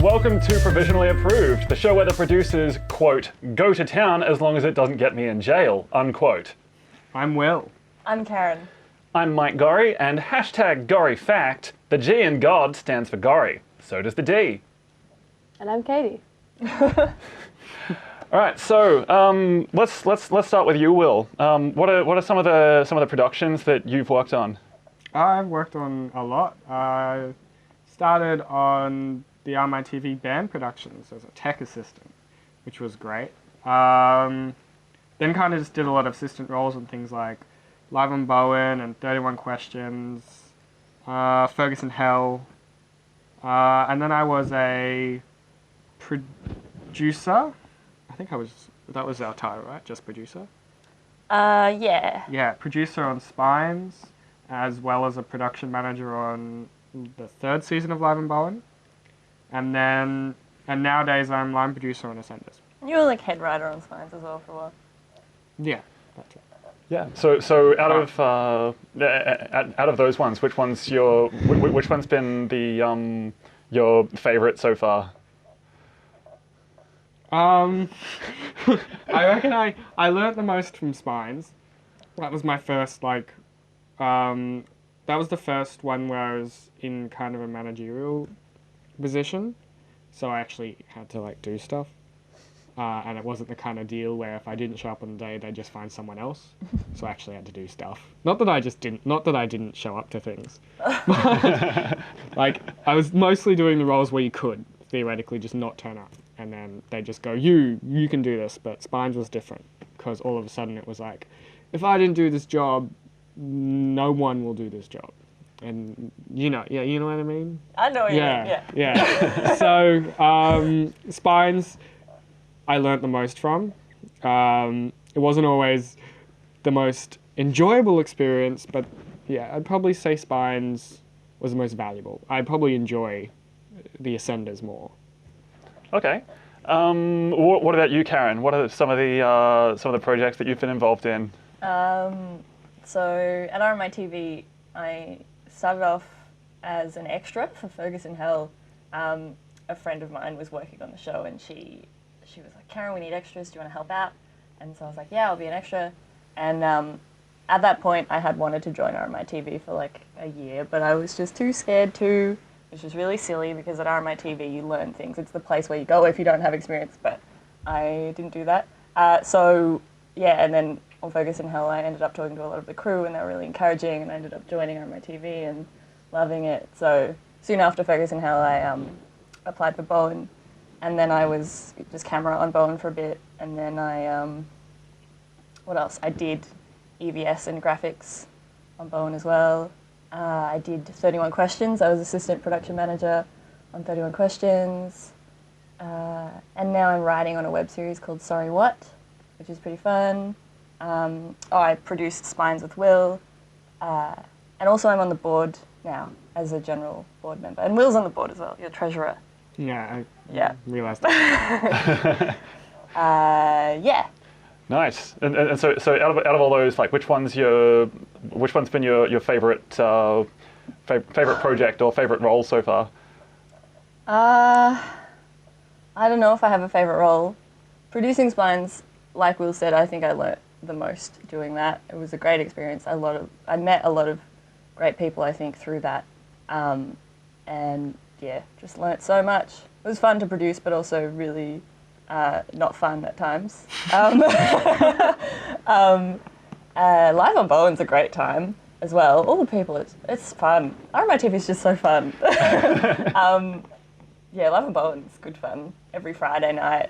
welcome to Provisionally Approved, the show where the producers, quote, go to town as long as it doesn't get me in jail, unquote. I'm Will. I'm Karen. I'm Mike Gorrie, and hashtag Gorrie Fact, the G in God stands for Gorrie. So does the D. And I'm Katy. All right, so let's start with you, Will. What are some of the productions that you've worked on? I've worked on a lot. I started on the RMITV band productions as a tech assistant, which was great. Then kind of just did a lot of assistant roles on things like Live on Bowen and 31 Questions, Ferguson Hell, and then I was a producer. I think that was our title, right? Just producer? Yeah. Yeah, producer on Spines, as well as a production manager on the third season of Live and Bowen. And nowadays I'm line producer on Ascenders. You were like head writer on Spines as well for a while. Yeah, that's it. Yeah. So out of those ones, which one's been the your favorite so far? I reckon I learnt the most from Spines. That was my first that was the first one where I was in kind of a managerial position, so I actually had to do stuff, and it wasn't the kind of deal where if I didn't show up on the day they'd just find someone else. So I actually had to do stuff. Not that I didn't show up to things. But, I was mostly doing the roles where you could theoretically just not turn up, and then they just go, you can do this. But Spines was different, because all of a sudden it was like, if I didn't do this job, no one will do this job. And you know what I mean? I know what you mean, yeah. So Spines, I learnt the most from. It wasn't always the most enjoyable experience, but yeah, I'd probably say Spines was the most valuable. I probably enjoy the Ascenders more. Okay. What about you, Karen? What are some of the projects that you've been involved in? So at RMITV, I started off as an extra for Ferguson Hell. A friend of mine was working on the show, and she was like, Karen, we need extras. Do you want to help out? And so I was like, yeah, I'll be an extra. And at that point, I had wanted to join RMITV for like a year, but I was just too scared to, which is really silly because at RMITV you learn things. It's the place where you go if you don't have experience, but I didn't do that. So yeah, and then on Ferguson Hell, I ended up talking to a lot of the crew, and they were really encouraging, and I ended up joining RMITV and loving it. So soon after Ferguson Hell, I applied for Bowen, and then I was just camera on Bowen for a bit, and then I, what else? I did EVS and graphics on Bowen as well. I did 31 Questions. I was assistant production manager on 31 Questions. And now I'm writing on a web series called Sorry What, which is pretty fun. I produced Spines with Will. And also I'm on the board now as a general board member. And Will's on the board as well, your treasurer. Yeah, I realised that. Yeah. Nice. And so out of all those, which one's been your favorite project or favorite role so far? I don't know if I have a favorite role. Producing Spines, like Will said, I think I learnt the most doing that. It was a great experience. I met a lot of great people, I think, through that. And yeah, just learnt so much. It was fun to produce, but also really not fun at times. Live on Bowen's a great time as well. All the people, it's fun. RMITV is just so fun. Yeah, Live on Bowen's good fun. Every Friday night,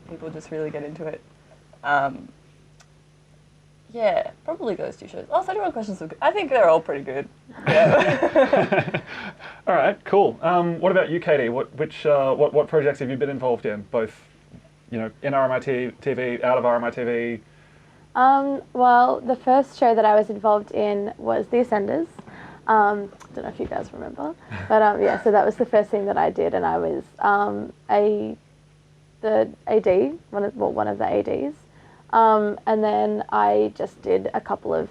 people just really get into it. Yeah, probably those two shows. 31 Questions are good. I think they're all pretty good. Yeah. All right, cool. What about you, Katy? What projects have you been involved in? Both, in RMITV, out of RMITV? Well, the first show that I was involved in was The Ascenders. Don't know if you guys remember, but yeah, so that was the first thing that I did, and I was the AD, one of the ADs. And then I just did a couple of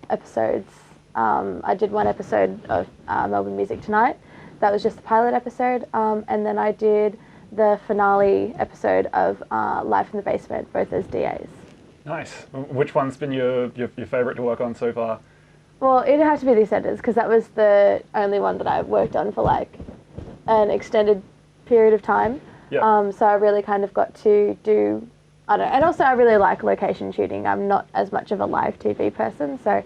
episodes. I did one episode of Melbourne Music Tonight that was just the pilot episode, and then I did the finale episode of Live from the Basement, both as DAs. Nice. Which one's been your favourite to work on so far? Well, it had to be the EastEnders because that was the only one that I worked on for like an extended period of time. Yeah. So I really kind of got to do, I don't know, and also I really like location shooting. I'm not as much of a live TV person, so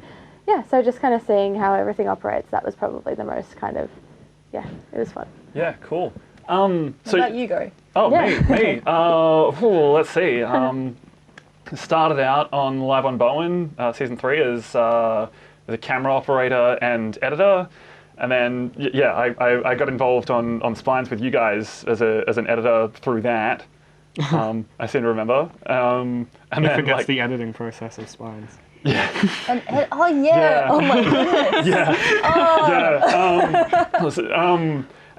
yeah, so just kind of seeing how everything operates, that was probably the most kind of, yeah, it was fun. Yeah, cool. What about you, Gorrie? Oh, Yeah. me. Let's see. Started out on Live on Bowen, season 3 as a camera operator and editor, and then I got involved on Spines with you guys as an editor through that. I seem to remember. And He then forgets the editing process of Spines. yeah. Oh yeah. Yeah. Oh my goodness. Yeah.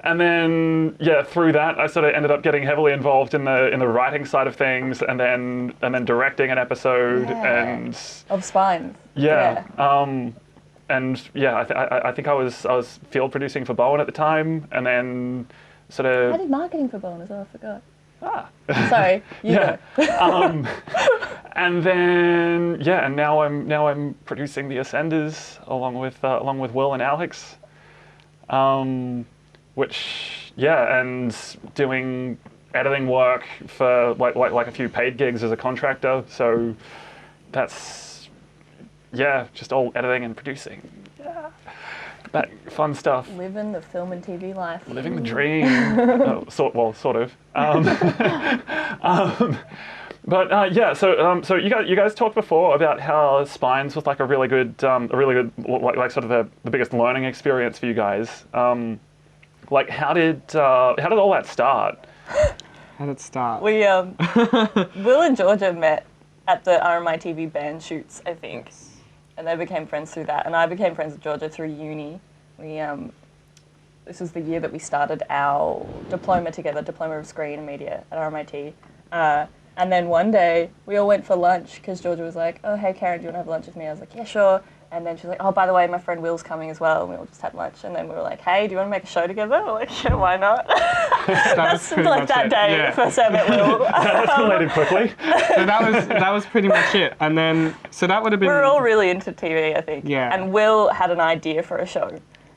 And then through that I sort of ended up getting heavily involved in the writing side of things, and then directing an episode and Of Spines. I think I was field producing for Bowen at the time, and then sort I of did marketing for Bowen as well. I forgot. Sorry. You go. and then and now I'm producing the Ascenders along with Will and Alex. And doing editing work for like a few paid gigs as a contractor. So that's just all editing and producing. Yeah. That fun stuff. Living the film and TV life. Living the dream. Sort of. So you guys talked before about how Spines was like a really good like sort of the biggest learning experience for you guys. Like how did all that start? How did it start? We Will and Georgia met at the RMITV band shoots, I think, and they became friends through that. And I became friends with Georgia through uni. We this was the year that we started our diploma together, Diploma of Screen and Media at RMIT. And then one day we all went for lunch because Georgia was like, "Oh, hey Karen, do you want to have lunch with me?" I was like, "Yeah, sure." And then she was like, "Oh, by the way, my friend Will's coming as well." And we all just had lunch. And then we were like, "Hey, do you want to make a show together?" We're like, "Yeah, why not?" That's like that day, yeah. first I met Will. That escalated quickly. So that was pretty much it. And then, so that would have been... We were all really into TV, I think. Yeah. And Will had an idea for a show.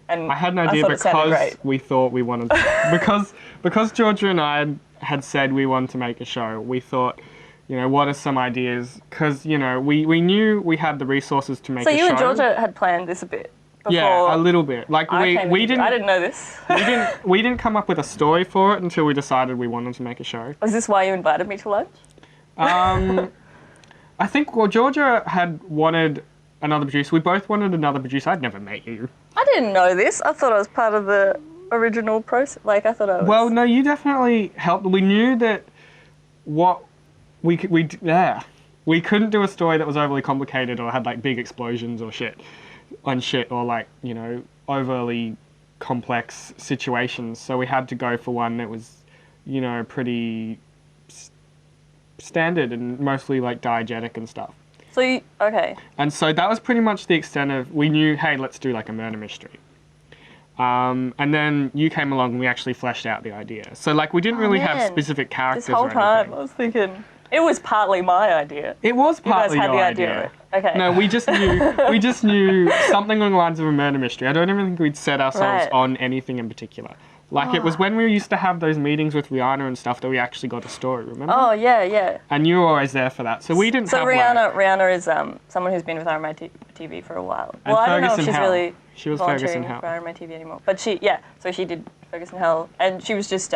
And I had an idea thought it sounded because great. we thought we wanted to, because Georgia and I had said we wanted to make a show. We thought, what are some ideas? Because we knew we had the resources to make a show. So you and Georgia had planned this a bit before. Yeah, a little bit. Like we didn't. I didn't know this. we didn't come up with a story for it until we decided we wanted to make a show. Was this why you invited me to lunch? I think Georgia had wanted another producer. We both wanted another producer. I'd never met you. I didn't know this. I thought I was part of the original process. Like I thought I was. Well, no, you definitely helped. We knew that we couldn't do a story that was overly complicated or had like big explosions or shit or like overly complex situations. So we had to go for one that was pretty standard and mostly like diegetic and stuff. So okay. And so that was pretty much the extent of, we knew, hey, let's do like a murder mystery. And then you came along and we actually fleshed out the idea. So like we didn't really have specific characters. This whole or time anything. I was thinking it was partly my idea. It was partly you guys had your the idea. Of it. Okay. No, we just knew something along the lines of a murder mystery. I don't even think we'd set ourselves on anything in particular. Like it was when we used to have those meetings with Rihanna and stuff that we actually got a story, remember? Oh yeah. And you were always there for that. So we didn't have Rihanna is someone who's been with RMITV for a while. And well, I don't know if Ferguson she's Hell. really She was volunteering Ferguson for Hell. RMITV anymore. But so she did Ferguson Hell, and she was just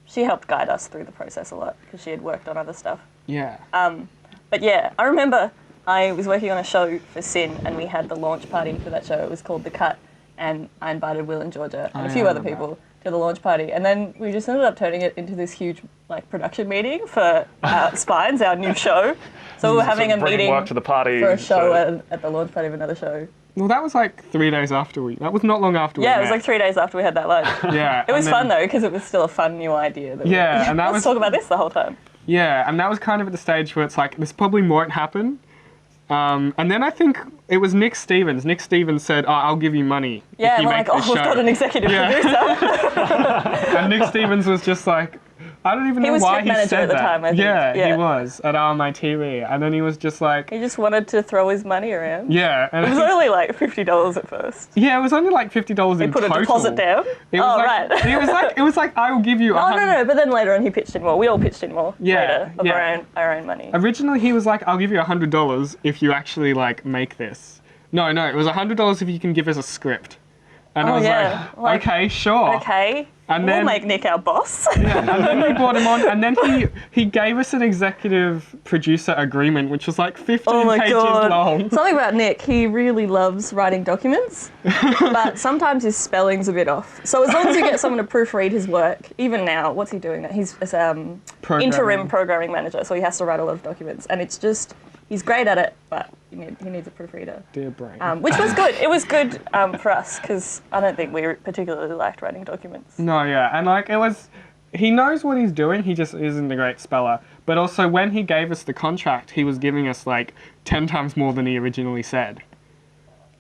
she helped guide us through the process a lot because she had worked on other stuff. Yeah. But yeah, I remember I was working on a show for Sin, and we had the launch party for that show. It was called The Cut, and I invited Will and Georgia and a few other people to the launch party, and then we just ended up turning it into this huge production meeting for Spines, our new show. So we were having a meeting work to the party for a show at the launch party of another show. Well, that was like 3 days after that was not long after we met. Yeah, it was like 3 days after we had that lunch. Yeah. It was fun though, because it was still a fun new idea. And that let's talk about this the whole time. Yeah, and that was kind of at the stage where it's like, there's probably more to happen. And then I think it was Nick Stevens. Nick Stevens said, "Oh, I'll give you money Yeah, if you we're make like, this oh, show." we've got an executive producer. And Nick Stevens was just like, I don't even know was why tech he manager said at the that. time, I think. Yeah, Yeah. he was at RMITV, and then he was just like, He just wanted to throw his money around. yeah, and It was only like $50 at first. yeah, it was only like $50 He in put total. a deposit down. It was Oh, like, right. it was like I will give you. Oh, no, but then later on he pitched in more. We all pitched in more Yeah, later of yeah. our own money. Originally, he was like, "I'll give you $100 if you actually like make this." No, it was $100 if you can give us a script. And I Oh, was yeah. like, okay, sure. Okay, And we'll then- make Nick our boss. Yeah, and then we brought him on, and then he gave us an executive producer agreement, which was like 15 Oh my pages god. long. Something about Nick, he really loves writing documents, but sometimes his spelling's a bit off. So as long as you get someone to proofread his work, even now, what's he doing now? He's interim programming manager, so he has to write a lot of documents, and it's just, he's great at it, but he needs a proofreader. Dear brain. Which was good. It was good for us, because I don't think we particularly liked writing documents. No, yeah, and like it was, he knows what he's doing, he just isn't a great speller. But also when he gave us the contract, he was giving us like 10 times more than he originally said.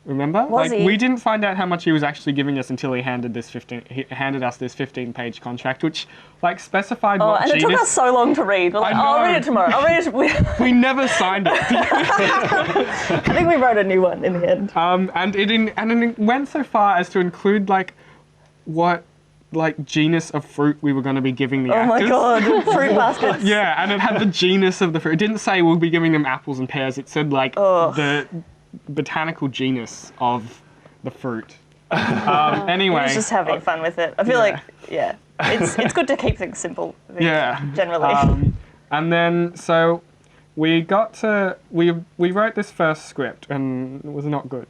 Remember? Was like he? we didn't find out how much he was actually giving us until he handed us this 15-page contract, which like specified Oh, what and it took us so long to read. We're like, I oh, I'll know. read it tomorrow. I'll read it. we never signed it. I think we wrote a new one in the end. And it went so far as to include like what like genus of fruit we were going to be giving the Oh my actors. god, fruit baskets. Yeah, and it had the genus of the fruit. It didn't say we'll be giving them apples and pears. It said like Ugh. the botanical genus of the fruit. Anyway. He was just having fun with it. I feel like, yeah, it's good to keep things simple. I think, Yeah. generally. And then so we wrote this first script and it was not good.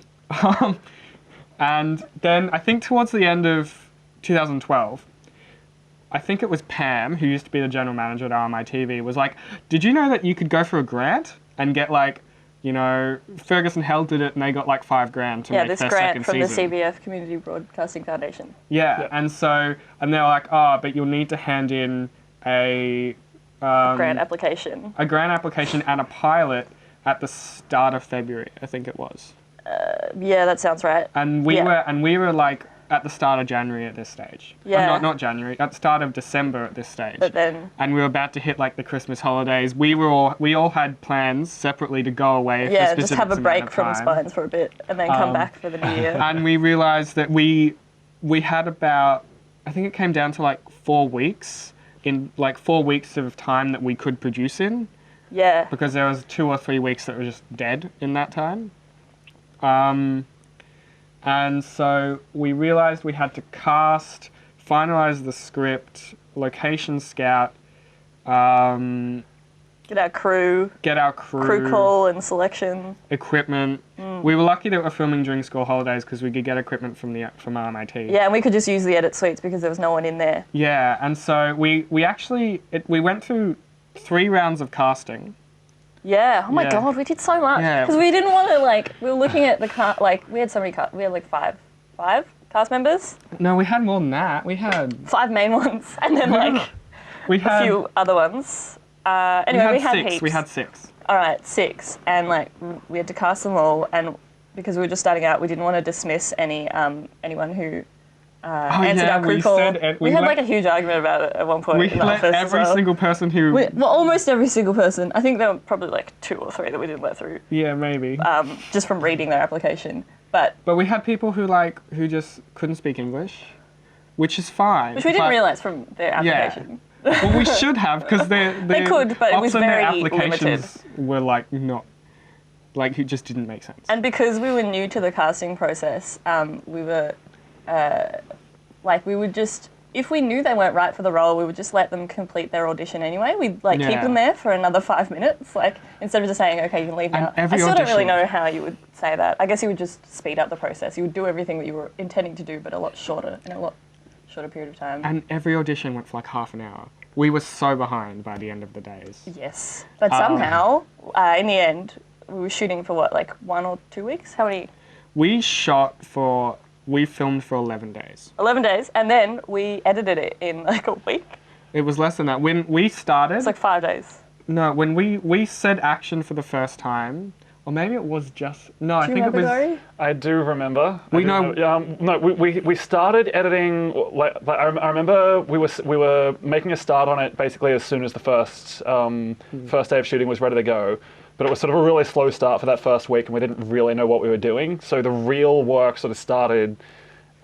And then I think towards the end of 2012, I think it was Pam, who used to be the general manager at RMITV, was like, "Did you know that you could go for a grant and get like, you know, Ferguson Hell did it and they got like $5,000 to Yeah, make this their grant second from season." the CBF Community Broadcasting Foundation. Yeah, and they were like, "Oh, but you'll need to hand in a Grant application. a grant application and a pilot at the start of February, I think it was." Yeah, that sounds right. And we Yeah. were like at the start of January at this stage. Yeah. Not January, at the start of December at this stage. But then, And we were about to hit like the Christmas holidays. We all had plans separately to go away for a yeah, specific just have a amount break of from time. Spines for a bit and then come back for the new year. And we realized that we had about, I think it came down to like 4 weeks, in like 4 weeks of time that we could produce in, Yeah. because there was 2 or 3 weeks that were just dead in that time. And so we realized we had to cast, finalize the script, location scout, Get our crew, get our crew call and selection. equipment. We were lucky that we were filming during school holidays because we could get equipment from RMIT. Yeah, and we could just use the edit suites because there was no one in there. Yeah, and so we went through 3 rounds of casting. Yeah. Oh my Yeah. god, we did so much. Yeah. Because we didn't want to we were looking at the we had so many we had like five cast members, No, we had more than that. We had 5 main ones, and then like a few other ones. Anyway, we had 6. heaps. We had 6. All right, 6, and like we had to cast them all, and because we were just starting out, we didn't want to dismiss anyone who answered our crew call. We had like a huge argument about it at one point. We in the let office as every well. single person who... Well, almost every single person. I think there were probably like 2 or 3 that we didn't let through, Yeah, maybe. just from reading their application. But But we had people who just couldn't speak English, which is fine. which we didn't but- realise from their application. Well, we should have, because they could, but it was often their very applications were like not, like it just didn't make sense. And because we were new to the casting process, we were we would just, if we knew they weren't right for the role, we would just let them complete their audition anyway. We'd keep Yeah. them there for another 5 minutes, instead of just saying, okay, you can leave And now. I every still don't really audition- know how you would say that. I guess you would just speed up the process. You would do everything that you were intending to do, but a lot shorter, in a lot shorter period of time. And every audition went for like half an hour. We were so behind by the end of the days. Yes. But somehow, in the end, we were shooting for what, like 1 or 2 weeks? How many? We filmed for 11 days. 11 days, and then we edited it in like a week. It was less than that. When we started... It's like 5 days. No, when we said action for the first time Or maybe it was just... No, I Do you think it remember, was... Gorrie? I do remember. We know- No, we started editing. Like I remember we were making a start on it basically as soon as the first day of shooting was ready to go. But it was sort of a really slow start for that first week, and we didn't really know what we were doing. So the real work sort of started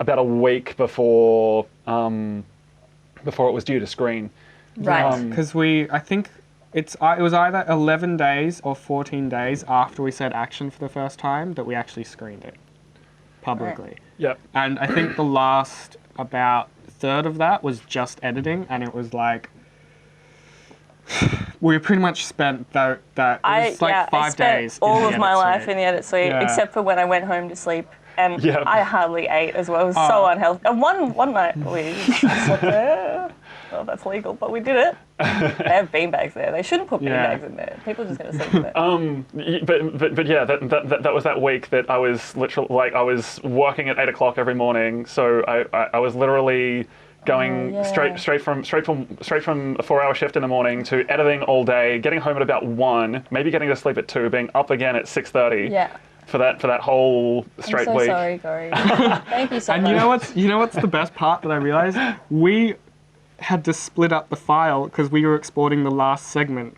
about a week before it was due to screen. Right. Because I think it was either 11 days or 14 days after we said action for the first time that we actually screened it publicly. Right. Yep. And I think the last about third of that was just editing, and it was like we pretty much spent that it was like 5 I spent days. all in the of my edit life suite. in the edit suite, Yeah. except for when I went home to sleep. And Yeah. I hardly ate as well. It was so unhealthy. And one night we slept there. Well, that's legal, but we did it. They have beanbags there. They shouldn't put Yeah. beanbags in there. People are just going to sleep in there. But yeah, that was that week that I was literally like I was working at 8 o'clock every morning. So I was literally going yeah. straight from a 4-hour shift in the morning to editing all day, getting home at about 1, maybe getting to sleep at 2, being up again at 6:30. Yeah. For that whole straight I'm so week. sorry, Gorrie. Thank you so And much. you know what's the best part that I realized? We had to split up the file because we were exporting the last segment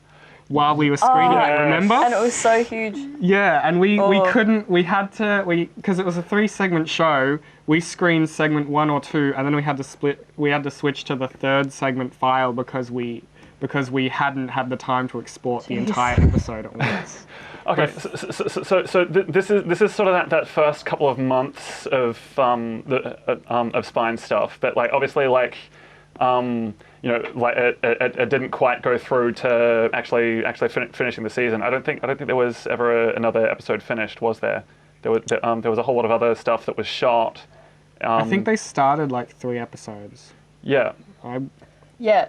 while we were screening it, Yes. remember? And it was so huge. Yeah, and we Oh. couldn't, because it was a 3-segment show, we screened segment 1 or 2, and then we had to switch to the 3rd segment file because we hadn't had the time to export the entire episode at once. Okay, so this is sort of that first couple of months of Spine stuff, but like obviously like it didn't quite go through to actually finishing the season. I don't think there was ever another episode finished, was there? There was a whole lot of other stuff that was shot. I think they started like 3 episodes. Yeah. Yeah,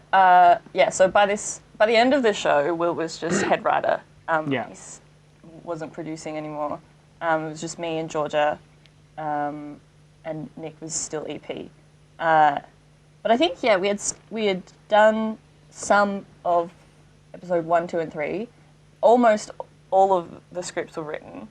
so by the end of the show, Will was just head writer. Yeah. He wasn't producing anymore. It was just me and Georgia, and Nick was still EP. But I think, yeah, we had done some of episode 1, 2, and 3. Almost all of the scripts were written.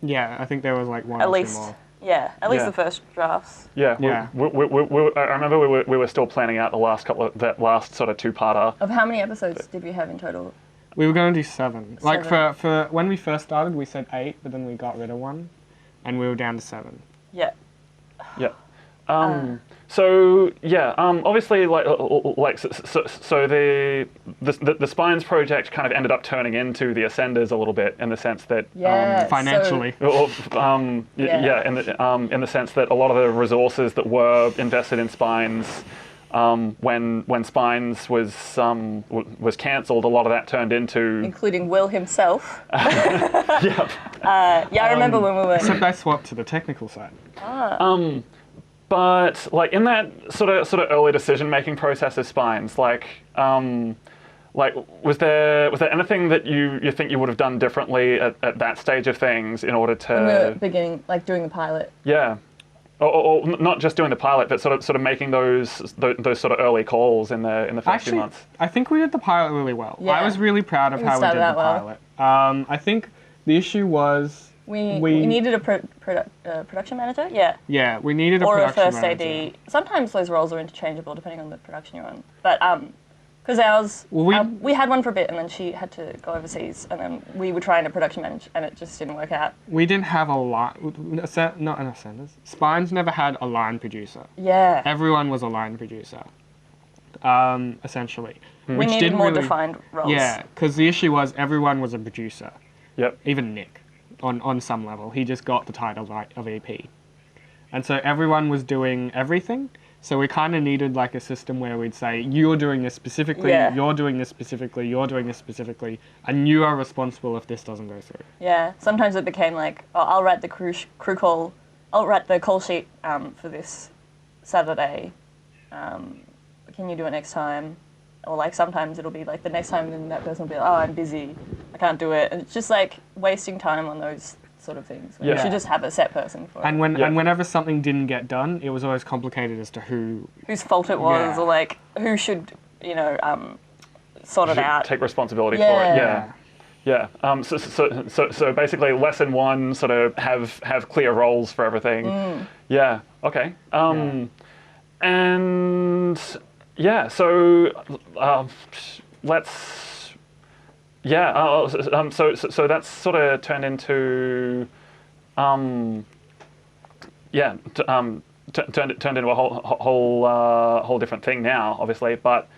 Yeah, I think there was like 1 At or least, 2 more. yeah, at least Yeah. the first drafts. Yeah. Yeah. I remember we were still planning out that last sort of 2-parter. Of how many episodes did we have in total? We were going to do 7. Like 7. for when we first started, we said 8, but then we got rid of 1, and we were down to 7. Yeah. Yeah. So yeah, obviously, like so the Spines project kind of ended up turning into the Ascenders a little bit in the sense that Yeah. Financially. in the sense that a lot of the resources that were invested in Spines, when Spines was cancelled, a lot of that turned into Including Will himself. yeah. I remember when we were... Except I swapped to the technical side. But like in that sort of early decision making process of Spines, like was there anything that you think you would have done differently at that stage of things in order to When we were beginning, like doing the pilot. yeah, or not just doing the pilot, but sort of making those sort of early calls in the first few Actually, months. I think we did the pilot really well. Yeah. I was really proud of We how we did started the out well. pilot. I think the issue was We needed a production manager, yeah. Yeah, we needed a Or a production first manager. AD. Sometimes those roles are interchangeable depending on the production you're on. But because ours, Well, we had one for a bit and then she had to go overseas and then we were trying to production manage and it just didn't work out. We didn't have a line, not an Ascenders. Spines never had a line producer. Yeah. Everyone was a line producer, essentially. We Which needed didn't more really, defined roles. Yeah, because the issue was everyone was a producer. Yep. Even Nick, on some level. He just got the title of EP. And so everyone was doing everything. So we kind of needed like a system where we'd say, you're doing this specifically, Yeah. you're doing this specifically, you're doing this specifically, and you are responsible if this doesn't go through. Yeah. Sometimes it became like, oh, I'll write the crew call, I'll write the call sheet for this Saturday. Can you do it next time? Or like sometimes it'll be like the next time then that person will be like, oh, I'm busy, I can't do it. And it's just like wasting time on those sort of things. When Yeah. You should just have a set person for it. And Yeah. whenever something didn't get done, it was always complicated as to who. Whose fault it was Yeah. or like who should, sort it out. Take responsibility for Yeah. it. Yeah. Yeah. So basically, lesson one sort of have clear roles for everything. Yeah. Okay. And yeah. So let's. Yeah. So that's sort of turned into. Yeah. Turned into a whole different thing now, obviously, but.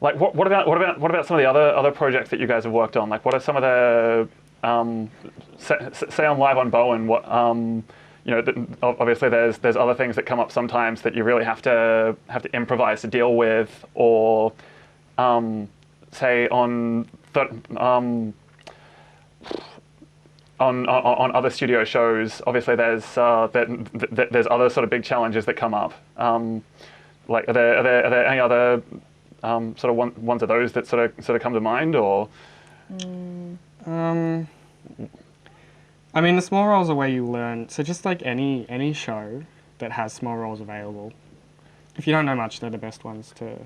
Like what about some of the other projects that you guys have worked on? Like what are some of the say on Live on Bowen? What obviously there's other things that come up sometimes that you really have to improvise to deal with, or say on other studio shows. Obviously there's other sort of big challenges that come up. Like are there any other sort of ones of those that sort of come to mind, or? I mean, the small roles are where you learn. So just like any show that has small roles available, if you don't know much, they're the best ones to.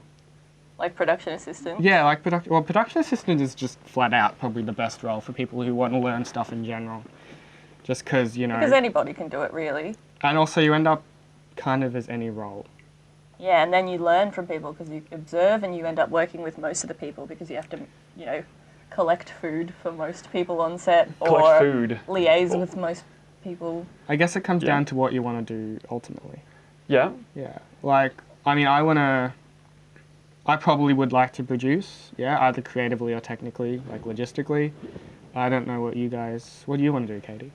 Like production assistant. Yeah, like production assistant is just flat out probably the best role for people who want to learn stuff in general. Just because Because anybody can do it, really. And also you end up kind of as any role. Yeah, and then you learn from people because you observe, and you end up working with most of the people because you have to, collect food for most people on set, or liaise with most people. I guess it comes down to what you want to do ultimately. Yeah. Yeah. Like, I mean, I probably would like to produce, either creatively or technically, like logistically. I don't know what do you want to do, Katy?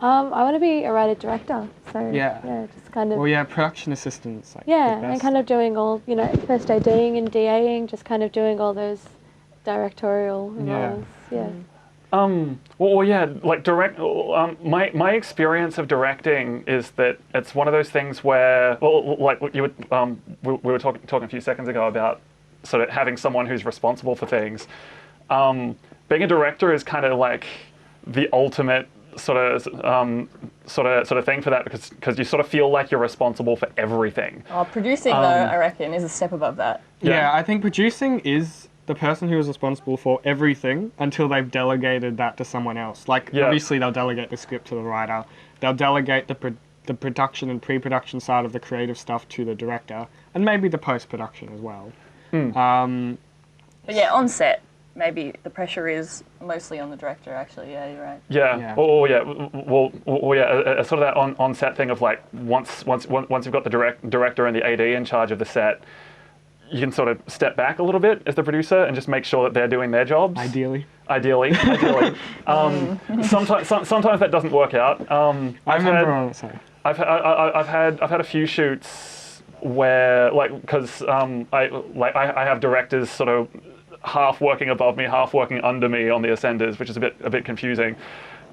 I want to be a writer-director, so just kind of... Well, yeah, production assistants. Like, and kind of doing all, first ADing and DAing, just kind of doing all those directorial roles, like my experience of directing is that it's one of those things where, like you would, we were talking a few seconds ago about sort of having someone who's responsible for things. Being a director is kind of like the ultimate sort of thing for that, because you sort of feel like you're responsible for everything. Producing though, I reckon, is a step above that. Yeah, I think producing is the person who is responsible for everything until they've delegated that to someone else. Like obviously they'll delegate the script to the writer, they'll delegate the production and pre-production side of the creative stuff to the director, and maybe the post-production as well. But yeah, on set, maybe the pressure is mostly on the director, actually. Yeah, you're right. Yeah. Sort of that on-set thing of like once you've got the director and the AD in charge of the set, you can sort of step back a little bit as the producer and just make sure that they're doing their jobs. Ideally. Sometimes that doesn't work out. I've had a few shoots where because I have directors sort of half working above me, half working under me on the ascenders, which is a bit confusing.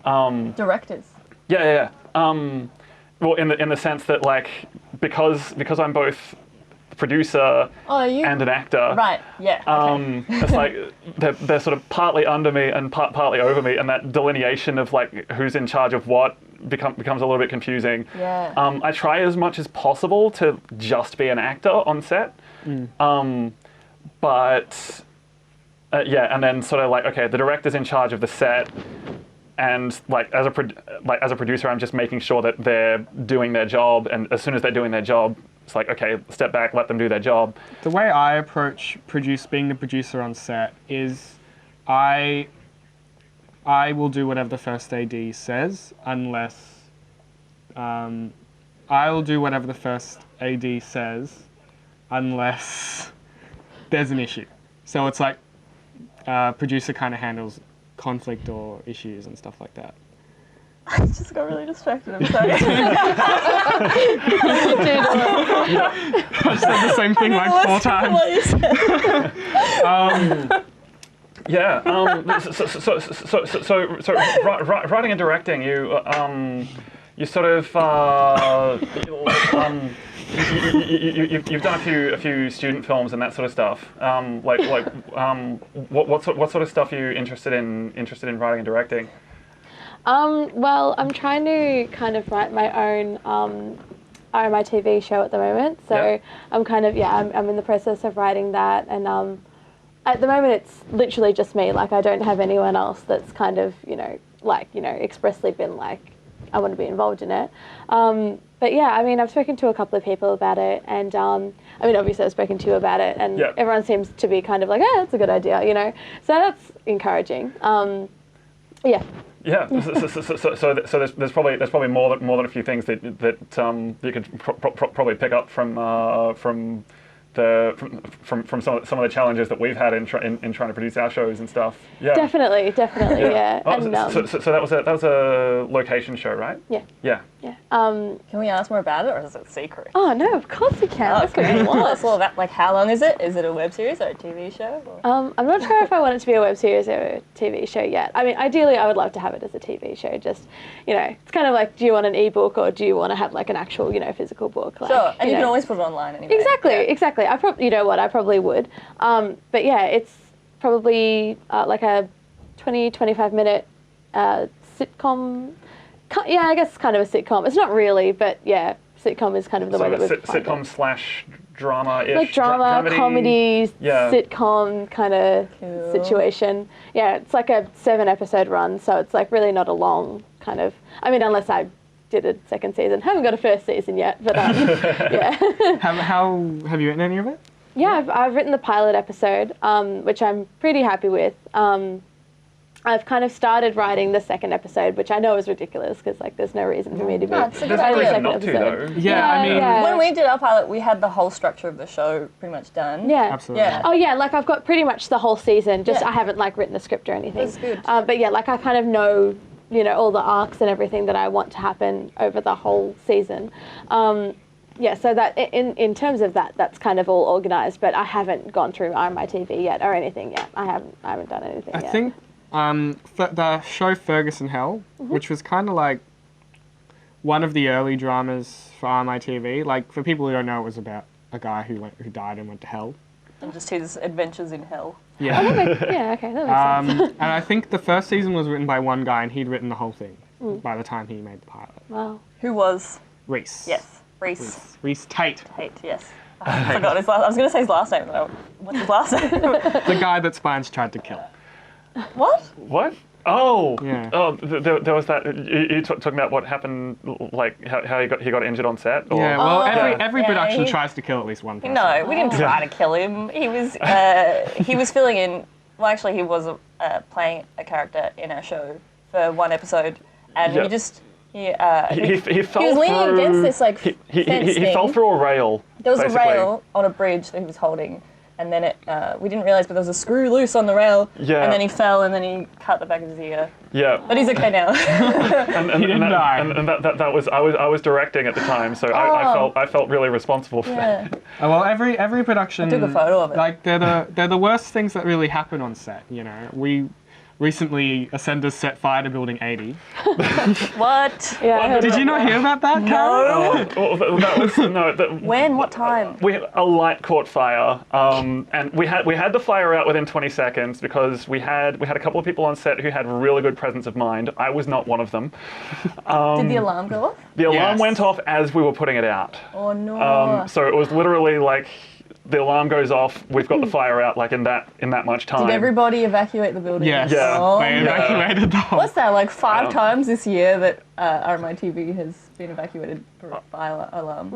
Directors. Yeah. Well, in the sense that like because I'm both producer and an actor. Right. Yeah. Okay. It's like they're sort of partly under me and partly over me, and that delineation of like who's in charge of what becomes a little bit confusing. Yeah. I try as much as possible to just be an actor on set. But and then sort of like, okay, the director's in charge of the set, and like as a producer, I'm just making sure that they're doing their job, and as soon as they're doing their job, it's like, okay, step back, let them do their job. The way I approach being the producer on set is I will do whatever the first AD says unless I will do whatever the first AD says unless there's an issue. So it's like producer kind of handles conflict or issues and stuff like that. I just got really distracted, I'm sorry. I said the same thing like 4 times. So writing and directing, you sort of you've done a few student films and that sort of stuff. What sort of stuff are you interested in writing and directing? Well, I'm trying to kind of write my own RMITV show at the moment. So I'm kind of, I'm in the process of writing that, and I at the moment it's literally just me. Like I don't have anyone else that's kind of, expressly been like, I want to be involved in it. But yeah, I mean, I've spoken to a couple of people about it, and obviously I've spoken to you about it, and everyone seems to be kind of like, that's a good idea, So that's encouraging. Yeah. Yeah. So there's probably more than a few things that you could probably pick up from some of the challenges that we've had in trying to produce our shows and stuff. Yeah. Definitely, yeah. Oh, And, so that was a location show, right? Yeah. Yeah. Yeah. Can we ask more about it, or is it secret? Oh no, of course you can. That's Okay. what you Tell want. us all about, like, how long is it? Is it a web series or a TV show? Or? I'm not sure if I want it to be a web series or a TV show yet. I mean, ideally, I would love to have it as a TV show. Just, it's kind of like, do you want an ebook or do you want to have like an actual, physical book? Like, Sure, and you can always put it online anyway. Exactly. I probably would. But yeah, it's probably like a 20-25 minute sitcom. Yeah, I guess it's kind of a sitcom. It's not really, but yeah, sitcom is kind of the way that we've sitcom slash drama-ish. Like drama, comedy, yeah. sitcom kind of situation. Yeah, it's like a 7-episode run, so it's like really not a long kind of. I mean, unless I did a second season. Haven't got a first season yet, but yeah. How have you written any of it? Yeah, I've written the pilot episode, which I'm pretty happy with. I've kind of started writing the second episode, which I know is ridiculous because like there's no reason for me to be it's a good writing the idea. second Not to, episode. though. Yeah, I mean, When we did our pilot, we had the whole structure of the show pretty much done. Yeah. absolutely. Yeah. Oh yeah, like I've got pretty much the whole season. Just Yeah. I haven't like written the script or anything. That's good. But yeah, like I kind of know, all the arcs and everything that I want to happen over the whole season. Yeah, so that in terms of that, that's kind of all organised. But I haven't gone through RMITV yet or anything yet. I haven't done anything yet. I think the show Ferguson Hell, which was kind of like one of the early dramas for RMITV. Like for people who don't know, it was about a guy who died and went to hell. And just his adventures in hell. Yeah. Yeah, okay, that makes sense. And I think the first season was written by one guy, and he'd written the whole thing by the time he made the pilot. Wow. Who was? Reese. Yes, Reese Reese Tate. Tate, yes. I forgot his last. I was going to say his last name, but what's his last name? The guy that Spines tried to kill. What? What? Oh, Yeah. Oh, there was that. You talking about what happened, like how he got injured on set? Or? Yeah, well, every yeah, production he- tries to kill at least one person. No, we didn't try to kill him. He was filling in. Well, actually, he was playing a character in our show for one episode, and Yep. he just He fell he was leaning through, against this like he fence thing. fell through a rail. There was basically. a rail on a bridge that he was holding, and then we didn't realise, but there was a screw loose on the rail. Yeah. And then he fell, and then he cut the back of his ear. Yeah. But he's okay now. And He didn't die. And that was I was directing at the time, so I felt really responsible for Yeah. that. Well, every production. I took a photo of it. Like they're the worst things that really happen on set. We recently Ascenders set fire to Building 80. What? Yeah, I heard Did you about not hear about that, Karen? Well, that was no. When? What time? A light caught fire, and we had the fire out within 20 seconds because we had a couple of people on set who had really good presence of mind. I was not one of them. Did the alarm go off? The alarm Yes. went off as we were putting it out. Oh no. So it was literally like the alarm goes off. We've got the fire out like in that much time. Did everybody evacuate the building? Yes. Yeah. Oh, They no. evacuated the whole. What's that, like 5 Yeah. times this year that RMITV has been evacuated by alarm?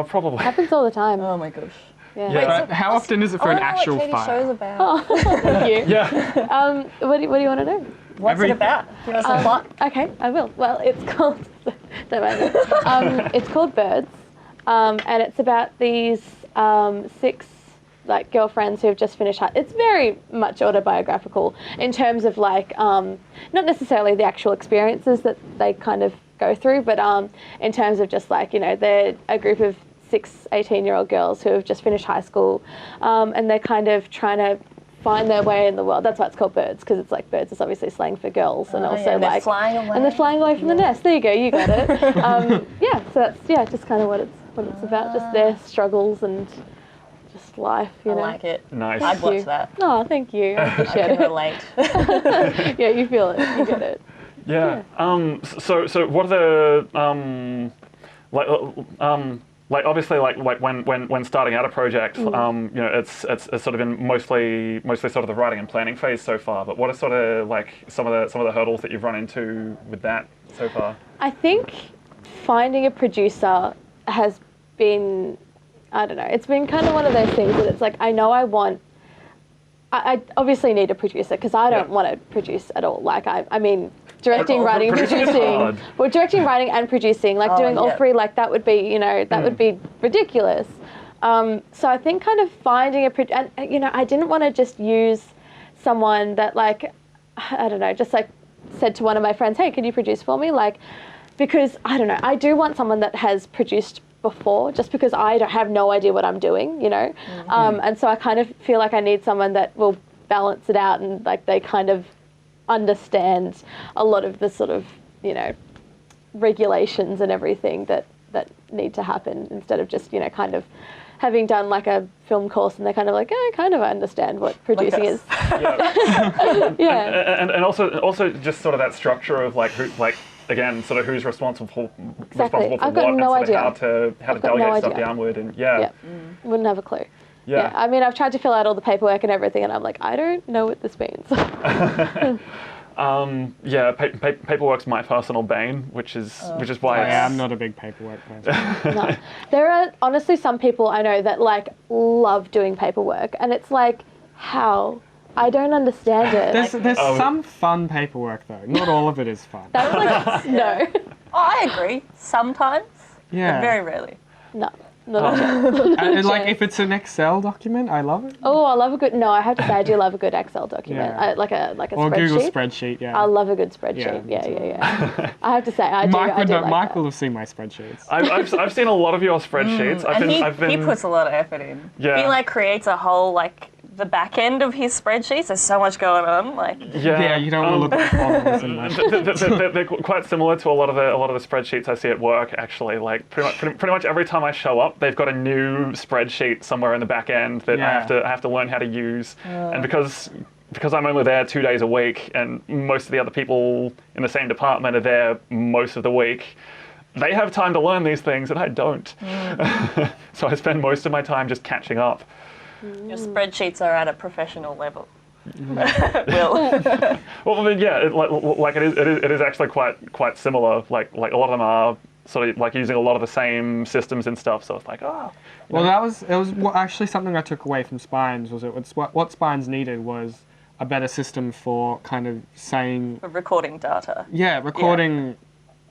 Probably. Happens all the time. Oh my gosh. Yeah. Yeah. But how often is it for I an don't know actual what Katy's fire? show's about. Thank you. Yeah. What do you want to know? What's it about? Give us a plot. Okay, I will. Well, it's called. Don't mind me. It's called Birds, and it's about these 6 like girlfriends who have just finished high. It's very much autobiographical in terms of like not necessarily the actual experiences that they kind of go through, but in terms of just like they're a group of 6 18-year-old girls who have just finished high school, and they're kind of trying to find their way in the world. That's why it's called Birds, because it's like birds is obviously slang for girls, and also yeah, they're like flying away. and they're flying away from the nest. There you go, you got it. Yeah, so that's just kind of what it's about, just their struggles and just life, I you know. like it. Nice. I'd Thank watch you. that. Oh, thank you. I I appreciate can it. relate. Yeah, you feel it. You get it. Yeah. So what are the like obviously like when starting out a project, you know, it's sort of been mostly sort of the writing and planning phase so far. But what are sort of like some of the hurdles that you've run into with that so far? I think finding a producer has been, I don't know, it's been kind of one of those things that it's like, I know I obviously need a producer because I don't want to produce at all. Like, I mean, directing, writing, producing. Well, directing, writing and producing, like doing all three, like that would be, you know, that would be ridiculous. So I think kind of finding and, you know, I didn't want to just use someone that like, I don't know, just like said to one of my friends, hey, can you produce for me? Like, because, I don't know, I do want someone that has produced before, just because I have no idea what I'm doing, you know. And so I kind of feel like I need someone that will balance it out and like they kind of understand a lot of the sort of, you know, regulations and everything that need to happen, instead of just, you know, kind of having done like a film course and they're kind of like, I kind of understand what producing is. Yeah. And also just sort of that structure of like who, like, again, sort of who's responsible for I've got what, no and sort idea. of how to delegate stuff downward, and Wouldn't have a clue. Yeah, I mean, I've tried to fill out all the paperwork and everything, and I'm like, I don't know what this means. Paperwork's my personal bane, which is why I'm not a big paperwork person. No. There are honestly some people I know that like love doing paperwork, and it's like, how? I don't understand it. There's some fun paperwork though. Not all of it is fun. That's like, no. Oh, I agree. Sometimes. Yeah. But very rarely. No. Not a chance. And like if it's an Excel document, I love it. Oh, I love a good. No, I have to say I do love a good Excel document. Yeah. Like a or spreadsheet. Google spreadsheet. Yeah. I love a good spreadsheet. Yeah. I have to say I do. Mike will have seen my spreadsheets. I've seen a lot of your spreadsheets. He puts a lot of effort in. Yeah. He like creates a whole like the back end of his spreadsheets. There's so much going on. Like yeah, you don't want to look at the formulas and that. They're quite similar to a lot of the spreadsheets I see at work. Actually, like pretty much every time I show up, they've got a new spreadsheet somewhere in the back end that I have to learn how to use. And because I'm only there 2 days a week, and most of the other people in the same department are there most of the week, they have time to learn these things and I don't. So I spend most of my time just catching up. Your spreadsheets are at a professional level. Will. Well, I mean, yeah, it is actually quite similar. Like a lot of them are sort of like using a lot of the same systems and stuff. So it's like, well, it was actually something I took away from Spines. What Spines needed was a better system for kind of saying For recording data. Yeah, recording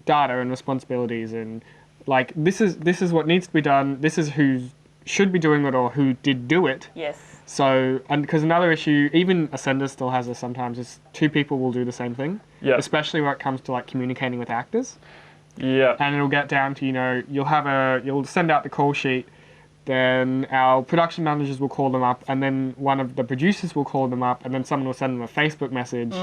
data and responsibilities, and like this is what needs to be done. This is who should be doing it or who did do it. Yes. So, and because another issue, even Ascender still has this sometimes, is two people will do the same thing. Yeah. Especially when it comes to like communicating with actors. Yeah. And it'll get down to, you know, you'll send out the call sheet, then our production managers will call them up, and then one of the producers will call them up, and then someone will send them a Facebook message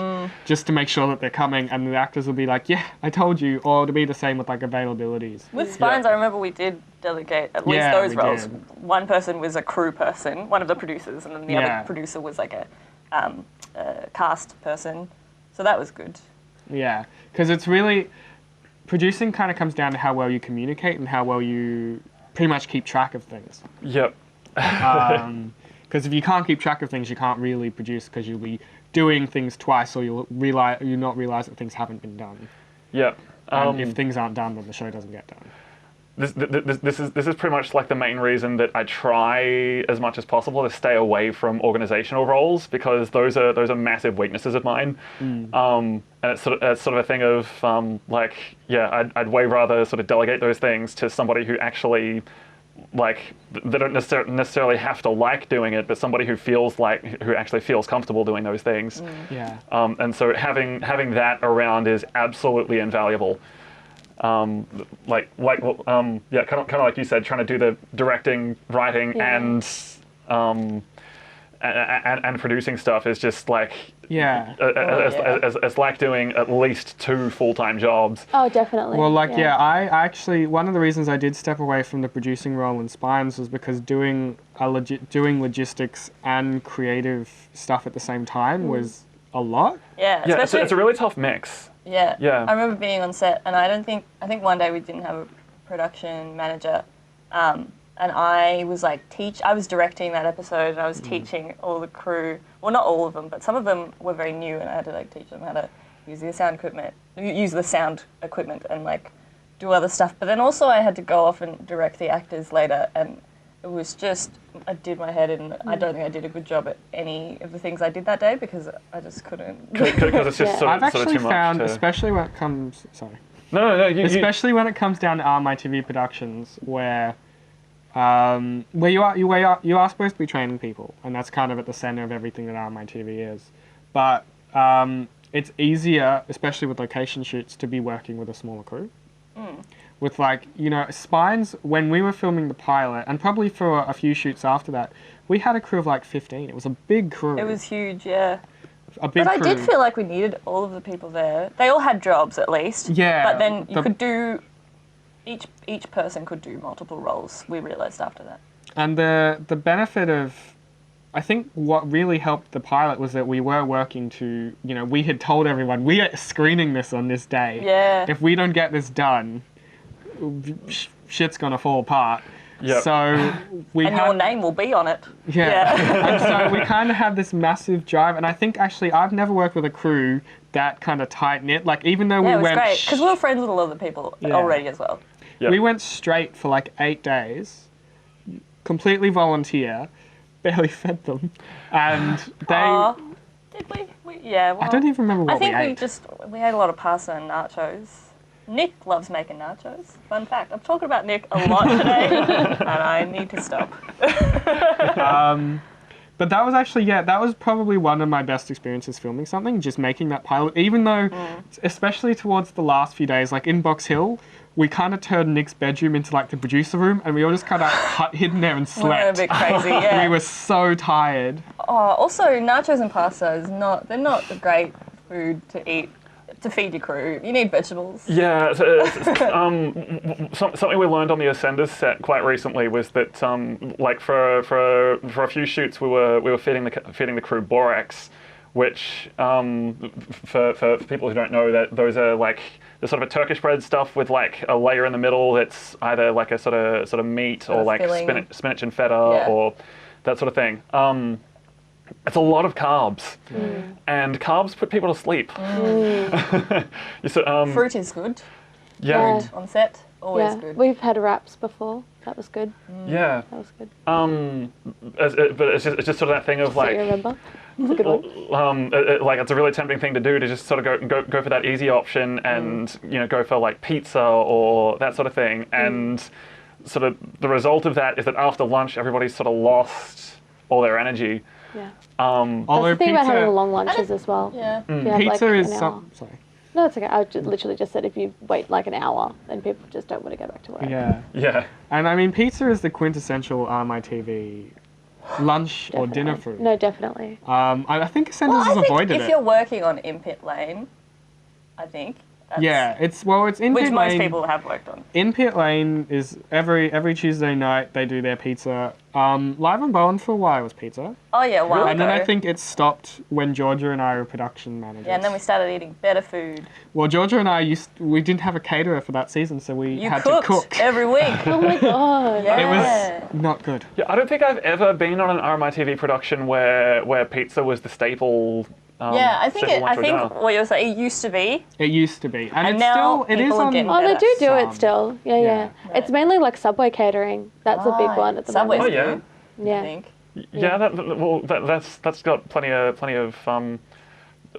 just to make sure that they're coming, and the actors will be like, yeah, I told you, or it'll be the same with like availabilities. With Spines, I remember we did delegate at least those roles. One person was a crew person, one of the producers, and then the other producer was like a cast person. So that was good. Yeah, because it's really, producing kind of comes down to how well you communicate and how well you pretty much keep track of things. Yep. Because if you can't keep track of things, you can't really produce, because you'll be doing things twice, or you'll not realize that things haven't been done. Yep. And if things aren't done, then the show doesn't get done. This is pretty much like the main reason that I try as much as possible to stay away from organizational roles, because those are massive weaknesses of mine. And it's sort of a thing of I'd way rather sort of delegate those things to somebody who actually, like, they don't necessarily have to like doing it, but somebody who actually feels comfortable doing those things. And so having that around is absolutely invaluable. Kind of like you said, trying to do the directing, writing, and producing stuff is just like it's like doing at least 2 full-time jobs. Oh, definitely. Well, I actually, one of the reasons I did step away from the producing role in Spines was because doing logistics and creative stuff at the same time was a lot. Yeah, it's a really tough mix. Yeah. I remember being on set, and I think one day we didn't have a production manager, And I was like I was directing that episode, and I was teaching all the crew, well, not all of them, but some of them were very new, and I had to like teach them how to use the sound equipment and like do other stuff. But then also I had to go off and direct the actors later, and it was just, I did my head in. I don't think I did a good job at any of the things I did that day because I just couldn't. Because it's just I've sort of actually too much. found, especially when it comes, No. especially when it comes down to RMITV productions, where you are supposed to be training people, and that's kind of at the center of everything that RMITV is. But it's easier, especially with location shoots, to be working with a smaller crew. With Spines, when we were filming the pilot, and probably for a few shoots after that, we had a crew of like 15. It was a big crew. It was huge, yeah. A big But I crew. did feel like we needed all of the people there. They all had jobs at least. Yeah. But then you could do, each person could do multiple roles, we realised after that. And the benefit of, I think what really helped the pilot was that we were working to, we had told everyone, we are screening this on this day. Yeah. If we don't get this done, shit's gonna fall apart. Yep. So we And had, your name will be on it. Yeah. And so we kind of had this massive drive, and I think actually I've never worked with a crew that kind of tight knit. Like even though Yeah, we it was went, great because we were friends with a lot of the people already as well. Yep. we went straight for like 8 days, completely volunteer, barely fed them, and they. Did we? Yeah. Well, I don't even remember what I think we we ate. we ate a lot of pasta and nachos. Nick loves making nachos. Fun fact. I'm talking about Nick a lot today, and I need to stop. But that was actually, that was probably one of my best experiences filming something, just making that pilot, even though, especially towards the last few days, like in Box Hill, we kind of turned Nick's bedroom into like the producer room, and we all just kind of hidden there and We were a slept. bit crazy, yeah. We were so tired. Also, nachos and pasta they're not a great food to eat, to feed your crew. You need vegetables. Yeah, something we learned on the Ascenders set quite recently was that, like for a few shoots, we were feeding the crew borax, which for people who don't know, that those are like the sort of a Turkish bread stuff with like a layer in the middle that's either like a sort of meat or like filling. spinach and feta or that sort of thing. It's a lot of carbs, and carbs put people to sleep. Fruit is good Yeah. on set. Always Yeah, good. we've had wraps before. That was good. Yeah. That was good. But it's just sort of that thing of Do you like, remember? It's a good one. like it's a really tempting thing to do to just sort of go for that easy option and go for like pizza or that sort of thing, and sort of the result of that is that after lunch everybody's sort of lost all their energy. Yeah. Although That's the thing about having pizza, long lunches as well. Yeah. If you have, like, pizza is an hour. some. Sorry. No, it's okay. I literally just said if you wait like an hour, then people just don't want to go back to work. Yeah. Yeah. And I mean, pizza is the quintessential RMITV lunch or dinner Definitely. food. No, definitely. I think Ascenders Well, has I think avoided if it. you're working on in-pit lane, I think. That's, Yeah, it's in Which pit most lane. people have worked on. In pit lane is every Tuesday night they do their pizza. Live and Bowen for a while was pizza, Oh yeah, a while and then ago. I think it stopped when Georgia and I were production managers. Yeah, and then we started eating better food. Well, Georgia and I we didn't have a caterer for that season, so we You had cooked to cook. every week. Oh my god. Yeah. It was not good. Yeah, I don't think I've ever been on an RMITV production where pizza was the staple. Yeah, I think staple lunch or dinner. what you were saying, it used to be. It used to be, and And it's now still it is people are on. getting Oh, they do better. it Some. still. Yeah, yeah. Yeah. It's mainly like Subway catering. That's a big Right. one at the Subway's moment. Oh, yeah. good, I Yeah. think. Yeah, that's got plenty of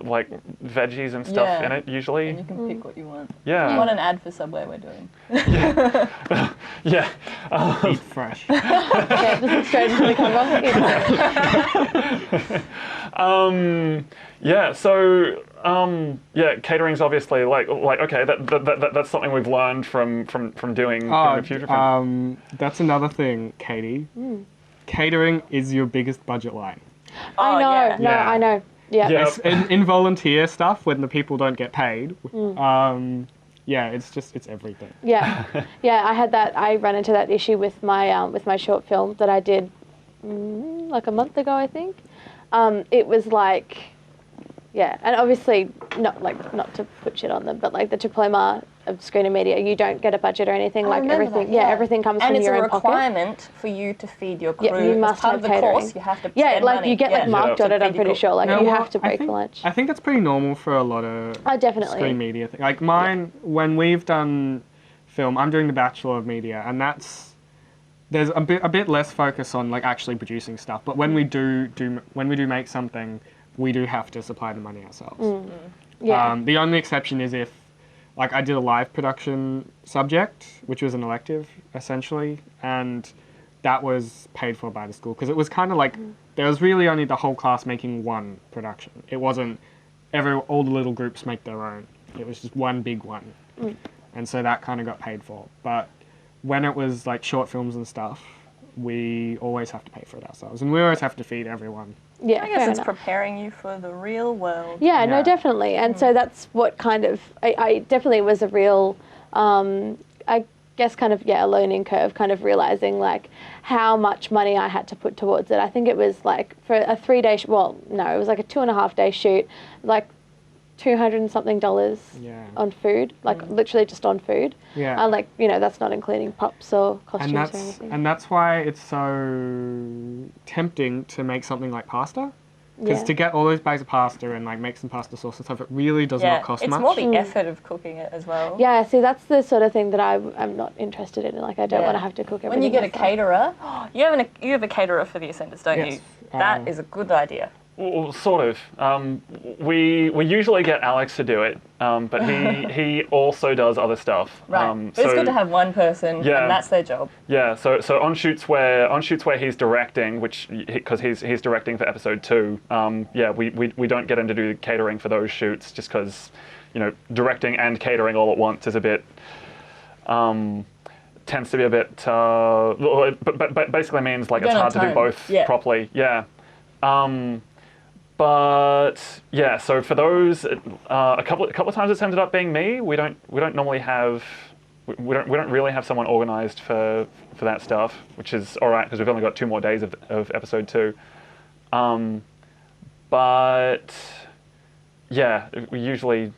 like veggies and stuff Yeah. in it usually. And you can pick what you want. Yeah. What an ad for Subway we're doing. Yeah. Eat fresh. Yeah, just straight into the camera. Yeah. So yeah, catering's obviously like okay, that's something we've learned from doing a few different. That's another thing, Katie. Catering is your biggest budget line. I know. yeah. No, Yeah. I know. Yeah. Yeah. It's in volunteer stuff when the people don't get paid. Yeah, it's everything. Yeah, yeah. I had that. I ran into that issue with my short film that I did like a month ago, I think. It was like, yeah, and obviously not to put shit on them, but like the Diploma of screening media, you don't get a budget or anything. I Like remember everything, that, yeah, everything comes from your own pocket. And it's a requirement for you to feed your crew. Yeah, you must as part have of the catering. course, you have to Yeah, spend like money. you get like marked on it. I'm pretty sure. Like No, you well, have to break for lunch. I think that's pretty normal for a lot of Definitely. screen media things. Like mine, when we've done film, I'm doing the Bachelor of Media, and there's a bit less focus on like actually producing stuff. But when we do make something, we do have to supply the money ourselves. Yeah. The only exception is if, like, I did a live production subject, which was an elective essentially, and that was paid for by the school because it was kind of like there was really only the whole class making one production. It wasn't all the little groups make their own. It was just one big one, and so that kind of got paid for. But when it was like short films and stuff, we always have to pay for it ourselves, and we always have to feed everyone. Yeah, I guess fair it's enough. preparing you for the real world. Yeah, no, Yeah. definitely. And so that's what kind of, I definitely was a real, I guess kind of, a learning curve, kind of realizing like how much money I had to put towards it. I think it was like for a 3-day, it was like a 2.5-day shoot, like $200 and something on food, like literally just on food. Yeah. Like, that's not including props or costumes And or anything. and that's why it's so tempting to make something like pasta. Because to get all those bags of pasta and like make some pasta sauce and stuff, it really does not cost much. It's more the effort of cooking it as well. Yeah, see, that's the sort of thing that I'm not interested in. Like, I don't want to have to cook everything. When you get a myself. caterer, you have a caterer for the Ascenders, don't Yes. you? That is a good idea. Well, sort of. We usually get Alex to do it, but he also does other stuff. Right. But it's good to have one person, and that's their job. Yeah. So on shoots where he's directing, because he's directing for episode 2. We don't get him to do catering for those shoots just because, directing and catering all at once is a bit. Tends to be a bit. But basically means like it's hard to do both properly. Yeah. But yeah, so for those, a couple of times it's ended up being me. We don't normally have, we don't really have someone organised for that stuff, which is all right because we've only got 2 more days of episode 2. But yeah, we usually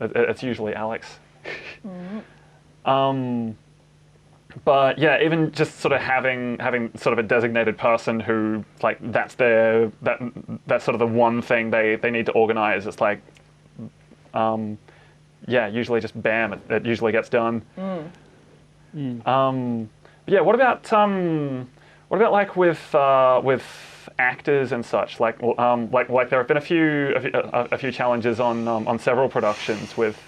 it's usually Alex. But yeah, even just sort of having sort of a designated person who like that's sort of the one thing they need to organise. It's like, usually just bam, it usually gets done. Yeah, what about like with actors and such? Like there have been a few challenges on several productions with.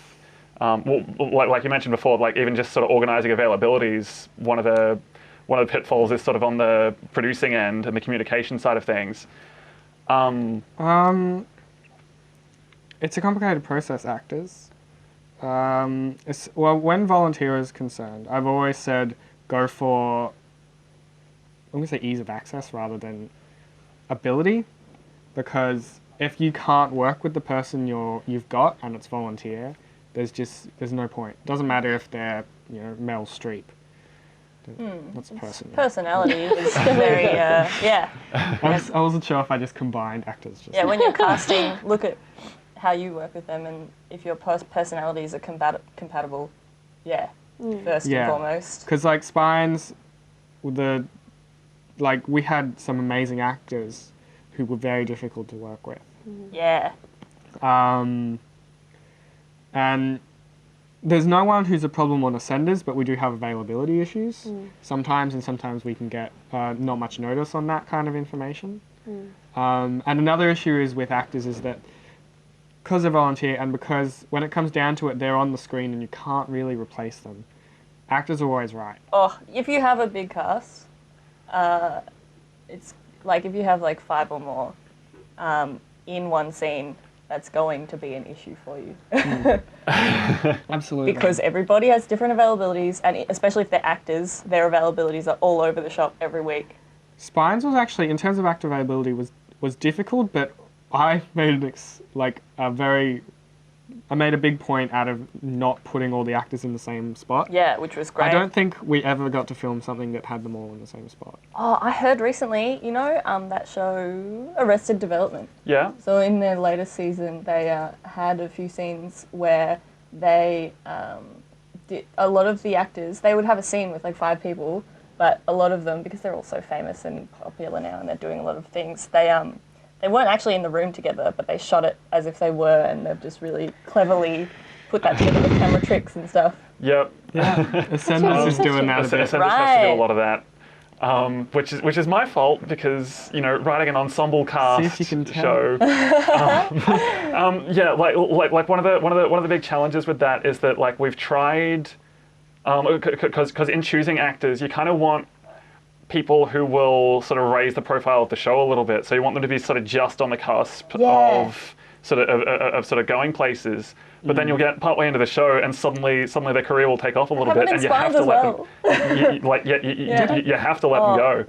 Like you mentioned before, like even just sort of organising availabilities, one of the pitfalls is sort of on the producing end and the communication side of things. It's a complicated process, actors. When volunteer is concerned, I've always said go for, I'm going to say ease of access rather than ability, because if you can't work with the person you've got and it's volunteer, there's no point. It doesn't matter if they're Meryl Streep. That's a person. Personality is very I wasn't sure if I just combined actors. When you're casting, look at how you work with them and if your personalities are compatible. First and foremost. Because like Spines, we had some amazing actors who were very difficult to work with. Yeah. And there's no one who's a problem on Ascenders, but we do have availability issues sometimes, and sometimes we can get not much notice on that kind of information. And another issue is with actors is that because they're volunteer and because when it comes down to it, they're on the screen and you can't really replace them. Actors are always right. Oh, if you have a big cast, it's like if you have like 5 or more in one scene, that's going to be an issue for you. Absolutely. Because everybody has different availabilities, and especially if they're actors, their availabilities are all over the shop every week. Spines was actually, in terms of actor availability, was difficult, but I made I made a big point out of not putting all the actors in the same spot. Yeah, which was great. I don't think we ever got to film something that had them all in the same spot. Oh, I heard recently, that show Arrested Development. Yeah. So in their latest season, they had a few scenes where they a lot of the actors, they would have a scene with like 5 people, but a lot of them, because they're all so famous and popular now and they're doing a lot of things, they weren't actually in the room together, but they shot it as if they were, and they've just really cleverly put that together with camera tricks and stuff. Yep. Yeah, Ascendus is doing that a bit. Ascendus has to do a lot of that. Which is my fault because, you know, writing an ensemble cast See if you can tell. show. Yeah, like one of the big challenges with that is that like we've tried, because in choosing actors you kind of want people who will sort of raise the profile of the show a little bit. So you want them to be sort of just on the cusp of sort of going places. But then you'll get partway into the show, and suddenly their career will take off a little bit, and you have to let them. You have to let them go.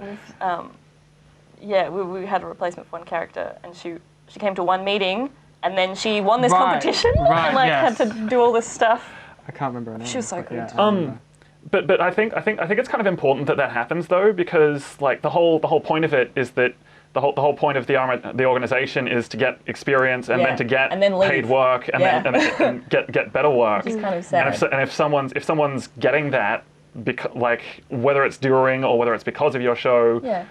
Yeah, we had a replacement for one character, and she came to one meeting, and then she won this competition, and had to do all this stuff. I can't remember her name. She was so good. Yeah, but I think it's kind of important that happens though, because like the whole point of it is that. The whole point of the organization is to get experience and then to get paid work and then get better work. Which is kind of sad. And if someone's getting that, like whether it's during or whether it's because of your show,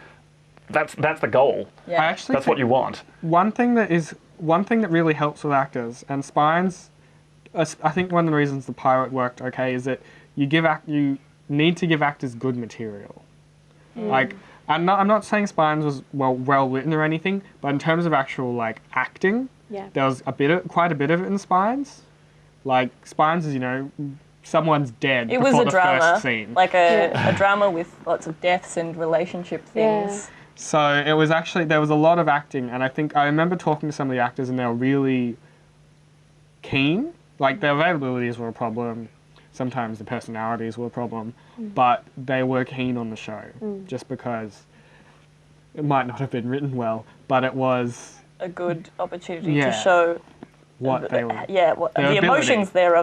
that's the goal. Yeah. I actually that's what you want. One thing that really helps with actors and spines. I think one of the reasons the pilot worked okay is that you need to give actors good material. Like. I'm not saying Spines was well written or anything, but in terms of actual like acting, there was quite a bit of it in Spines. Like Spines is, you know, someone's dead it before was a the drama, first scene. like a drama with lots of deaths and relationship things. So it was actually, there was a lot of acting, and I remember talking to some of the actors and they were really keen. Like their availabilities were a problem. Sometimes the personalities were a problem, but they were keen on the show just because it might not have been written well, but it was a good opportunity to show what they were. The emotions they're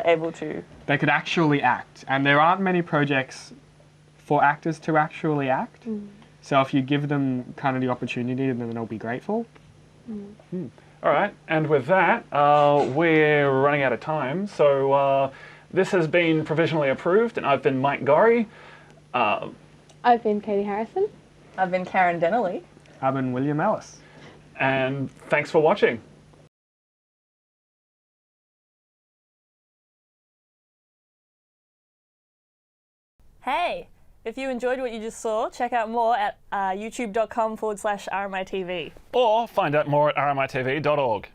able to. They could actually act, and there aren't many projects for actors to actually act. So if you give them kind of the opportunity, then they'll be grateful. All right, and with that, we're running out of time. So this has been Provisionally Approved, and I've been Mike Gorrie. I've been Katy Harrison. I've been Karen Dennerley. I've been William Ellis. And thanks for watching. Hey, if you enjoyed what you just saw, check out more at youtube.com/RMITV. Or find out more at rmitv.org.